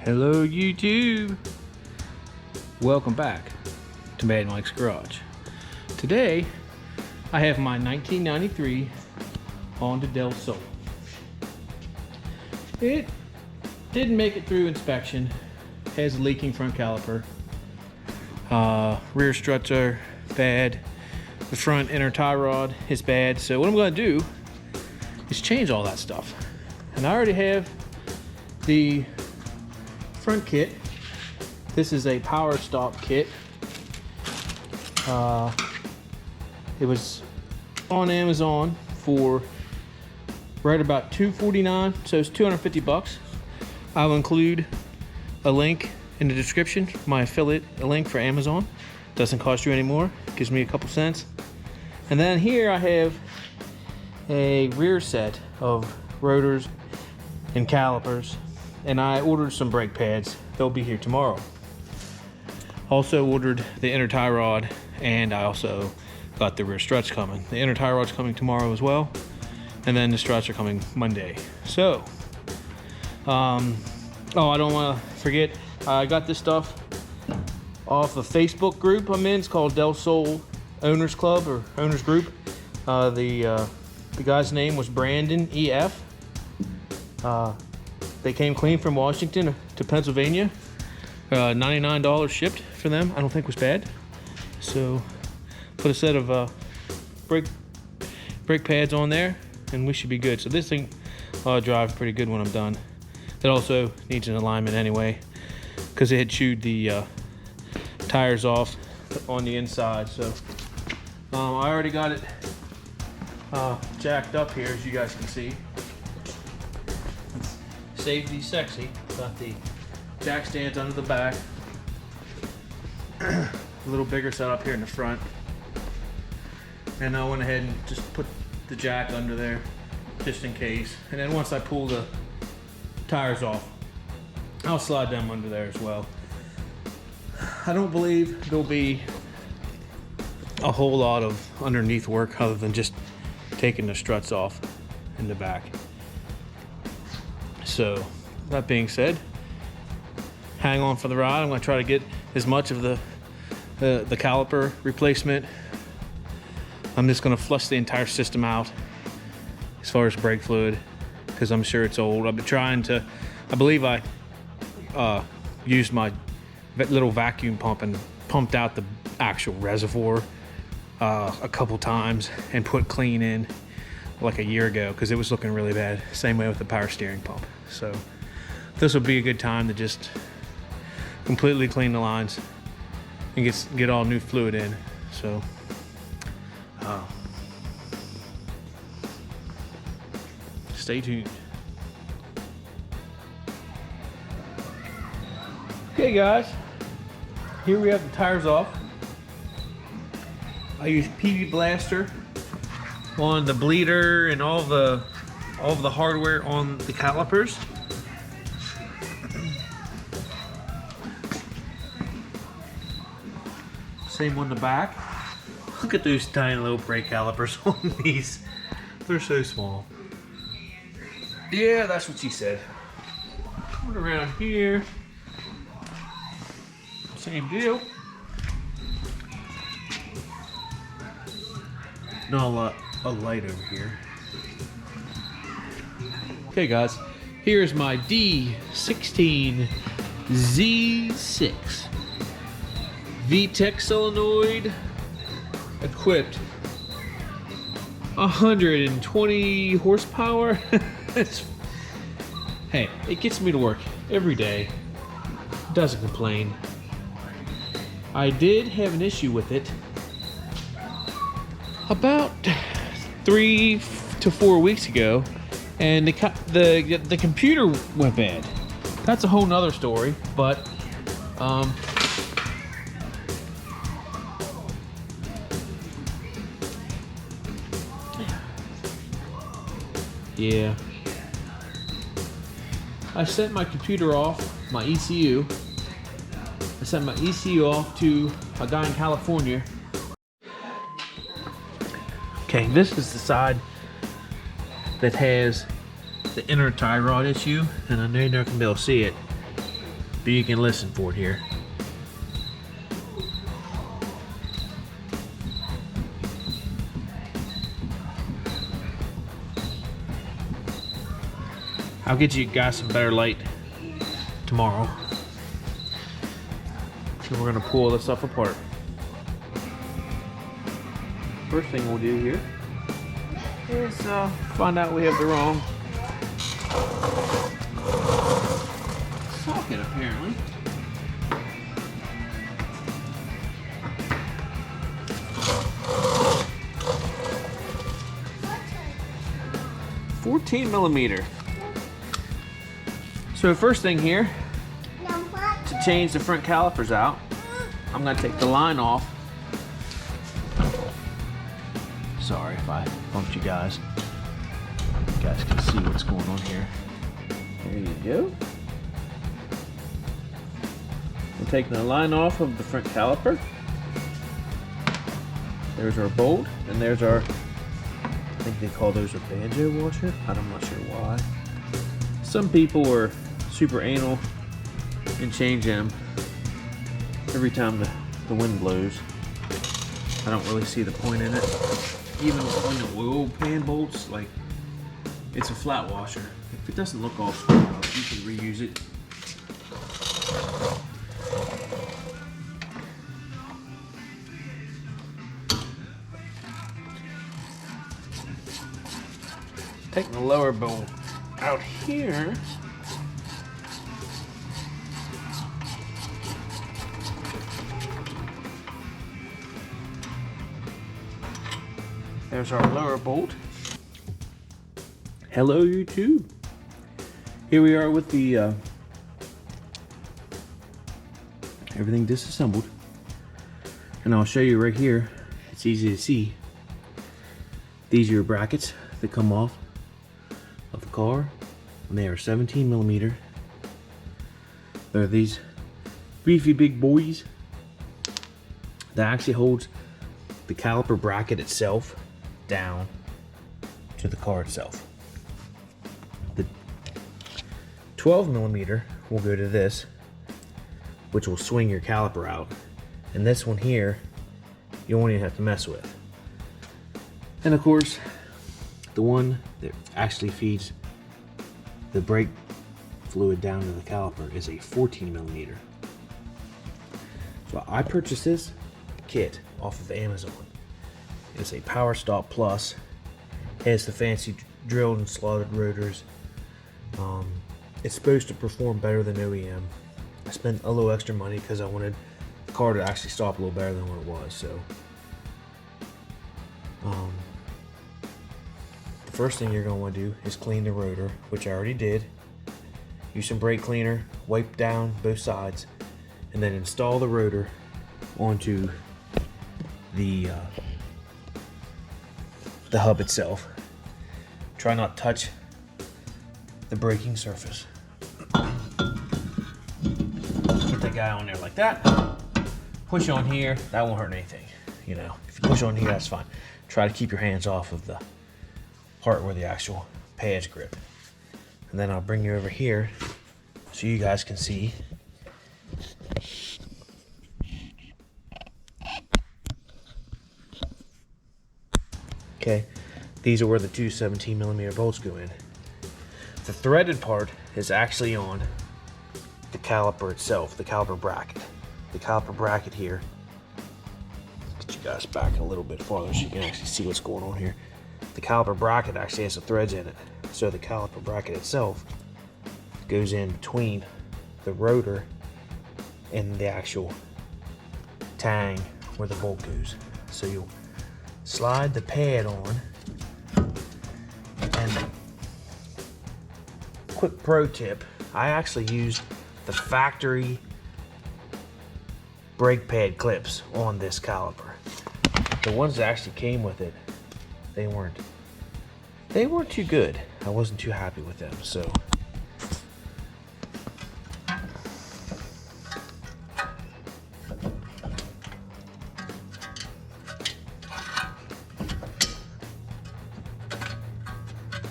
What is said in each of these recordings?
Hello YouTube! Welcome back to Mad Mike's Garage. Today I have my 1993 Honda Del Sol. It didn't make it through inspection. Has a leaking front caliper. Rear struts are bad. The front inner tie rod is bad. So what I'm going to do is change all that stuff. And I already have the front kit. This is a power stop kit. It was on Amazon for right about $249, so it's 250 bucks. I'll include a link in the description, my affiliate link for Amazon. Doesn't cost you any more, gives me a couple cents. And then here I have a rear set of rotors and calipers, and I ordered some brake pads. They'll be here tomorrow. Also ordered the inner tie rod, and I also got the rear struts coming. The inner tie rod's coming tomorrow as well, and then the struts are coming Monday. So, oh, I don't want to forget, I got this stuff off a Facebook group I'm in. It's called Del Sol Owners Club or Owners Group. The guy's name was Brandon EF. They came clean from Washington to Pennsylvania. $99 shipped for them. I don't think was bad. So put a set of brake pads on there and we should be good. So this thing drives pretty good when I'm done. It also needs an alignment anyway because it had chewed the tires off on the inside. So I already got it jacked up here, as you guys can see. Safety sexy. Got the jack stands under the back. A little bigger setup here in the front. And I went ahead and just put the jack under there just in case. And then once I pull the tires off, I'll slide them under there as well. I don't believe there'll be a whole lot of underneath work other than just taking the struts off in the back. So that being said, hang on for the ride. I'm going to try to get as much of the caliper replacement. I'm just going to flush the entire system out as far as brake fluid because I'm sure it's old. I've been trying to, I believe I used my little vacuum pump and pumped out the actual reservoir a couple times and put clean in like a year ago because it was looking really bad. Same way with the power steering pump. So this will be a good time to just completely clean the lines and get all new fluid in. So stay tuned. Okay guys, here we have the tires off. I use PV Blaster on the bleeder and all the hardware on the calipers. Same on the back. Look at those tiny little brake calipers on these. They're so small. Yeah, that's what she said. Coming around here. Same deal. Not a lot of light over here. Okay guys, here's my D16 Z6 VTEC solenoid equipped 120 horsepower. Hey, it gets me to work every day. Doesn't complain. I did have an issue with it about 3 to 4 weeks ago, and the computer went bad. That's a whole nother story, but yeah. I sent my computer off, my ECU. I sent my ECU off to a guy in California. Okay, this is the side that has the inner tie rod issue, and I know you're not gonna be able to see it. but you can listen for it here. I'll get you guys some better light tomorrow. So we're gonna pull this stuff apart. First thing we'll do here is find out we have the wrong socket apparently. $14mm. So first thing here, to change the front calipers out, I'm gonna take the line off. Sorry if I bumped you guys. You guys can see what's going on here. There you go. We're taking the line off of the front caliper. There's our bolt, and there's our, I think they call those a banjo washer. I'm not sure why. Some people are super anal and change them every time the wind blows. I don't really see the point in it. Even on the oil pan bolts, like, it's a flat washer. If it doesn't look all screwed up, you can reuse it. Taking the lower bolt out here. There's our lower bolt. Hello YouTube. Here we are with the everything disassembled. And I'll show you right here. It's easy to see. These are your brackets that come off of the car. And they are 17mm. They're these beefy big boys that actually holds the caliper bracket itself down to the car itself. The 12mm will go to this, which will swing your caliper out. And this one here, you won't even have to mess with. And of course, the one that actually feeds the brake fluid down to the caliper is a 14mm. So I purchased this kit off of Amazon. It's a Power Stop Plus. It has the fancy drilled and slotted rotors. It's supposed to perform better than OEM. I spent a little extra money because I wanted the car to actually stop a little better than what it was. So, the first thing you're going to want to do is clean the rotor, which I already did. Use some brake cleaner, wipe down both sides, and then install the rotor onto the hub itself. Try not to touch the braking surface. Get that guy on there like that. Push on here, that won't hurt anything. You know, if you push on here, that's fine. Try to keep your hands off of the part where the actual pads grip. And then I'll bring you over here so you guys can see. Okay, these are where the two 17mm bolts go in. The threaded part is actually on the caliper itself, the caliper bracket. The caliper bracket here. Get you guys back a little bit farther so you can actually see what's going on here. The caliper bracket actually has the threads in it. So the caliper bracket itself goes in between the rotor and the actual tang where the bolt goes. So you'll slide the pad on, and quick pro tip, I actually used the factory brake pad clips on this caliper. The ones that actually came with it, they weren't too good. I wasn't too happy with them, so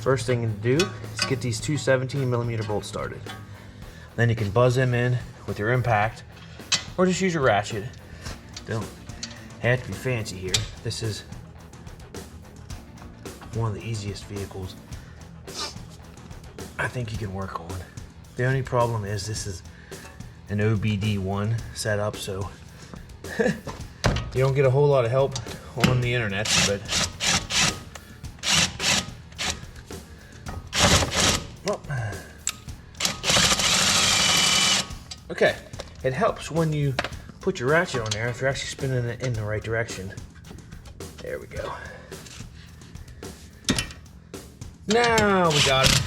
first thing to do is get these two 17mm bolts started. Then you can buzz them in with your impact, or just use your ratchet. Don't have to be fancy here. This is one of the easiest vehicles I think you can work on. The only problem is this is an OBD1 setup, so you don't get a whole lot of help on the internet, but okay, it helps when you put your ratchet on there if you're actually spinning it in the right direction. There we go. Now we got it.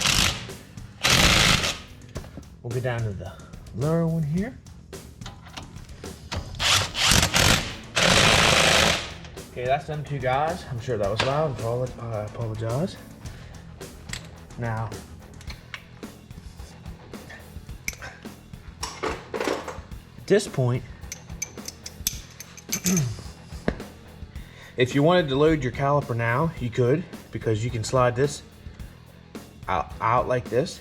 We'll go down to the lower one here. Okay, that's them two guys. I'm sure that was loud. I apologize. Now, at this point, if you wanted to load your caliper now, you could, because you can slide this out like this,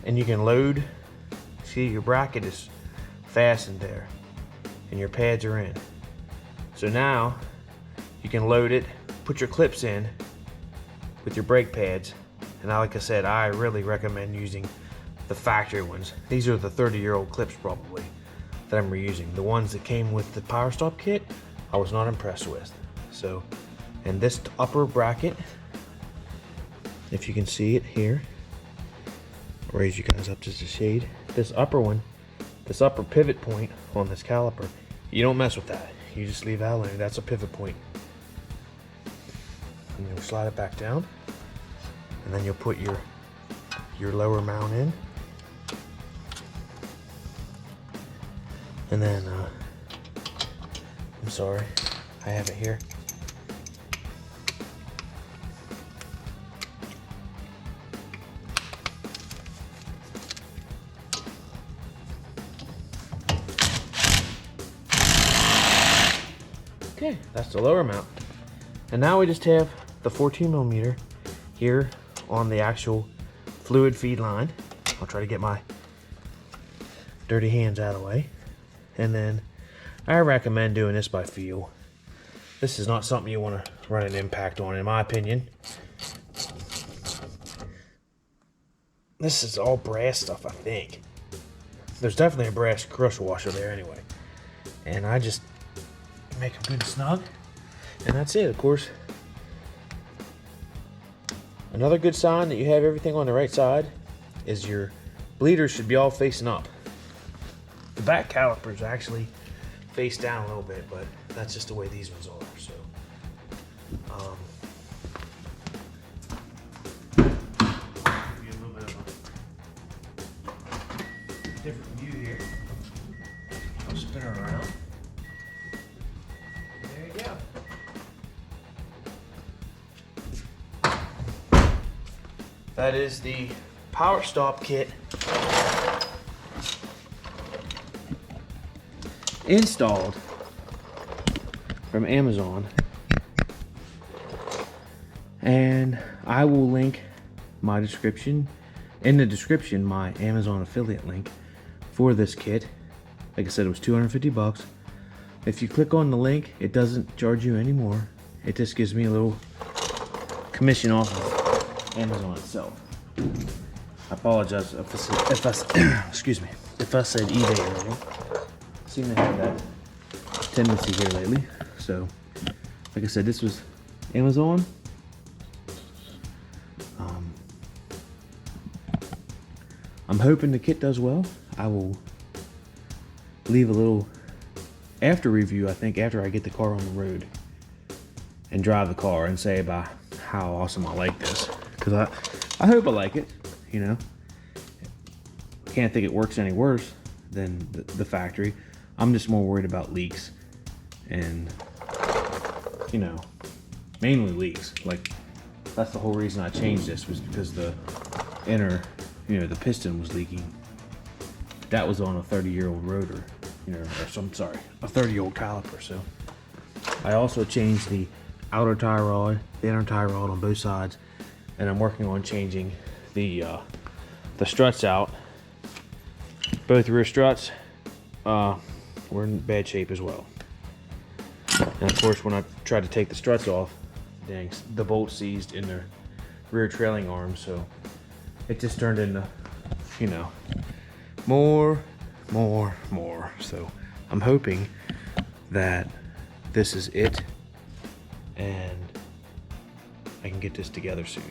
and you can load. See, your bracket is fastened there and your pads are in. So now you can load it, put your clips in with your brake pads. And like I said, I really recommend using the factory ones. These are the 30-year-old clips probably that I'm reusing. The ones that came with the Power Stop kit, I was not impressed with. So, and this upper bracket, if you can see it here, I'll raise you guys up just a shade. This upper one, this upper pivot point on this caliper, you don't mess with that. You just leave that alone. That's a pivot point. And you'll slide it back down, and then you'll put your lower mount in, and then I'm sorry, I have it here. Okay, that's the lower mount. And now we just have the 14mm here on the actual fluid feed line. I'll try to get my dirty hands out of the way. And then I recommend doing this by feel. This is not something you want to run an impact on, in my opinion. This is all brass stuff, I think. There's definitely a brass crush washer there anyway. And I just make them good and snug, and that's it. Of course, another good sign that you have everything on the right side is your bleeders should be all facing up. The back calipers actually face down a little bit, but that's just the way these ones are. So give you a little bit of a different view here. I'll spin her around. That is the Power Stop kit installed from Amazon, and I will link my description in the description, my Amazon affiliate link for this kit. Like I said, it was 250 bucks. If you click on the link, it doesn't charge you anymore. It just gives me a little commission off of Amazon itself. I apologize if I excuse me, if I said eBay earlier. I seem to have that tendency here lately. So, like I said, this was Amazon. I'm hoping the kit does well. I will leave a little after review, I think, after I get the car on the road and drive the car, and say about how awesome I like this. Because I hope I like it, you know. Can't think it works any worse than the factory. I'm just more worried about leaks, and, you know, mainly leaks. Like, that's the whole reason I changed this, was because the inner, you know, the piston was leaking. That was on a 30-year-old rotor, you know, or I'm sorry, a 30-year-old caliper. So I also changed the outer tie rod, the inner tie rod on both sides, and I'm working on changing the struts out Both rear struts were in bad shape as well. And of course, when I tried to take the struts off, dang, the bolt seized in the rear trailing arm, so it just turned into, you know, more. So I'm hoping that this is it and I can get this together soon.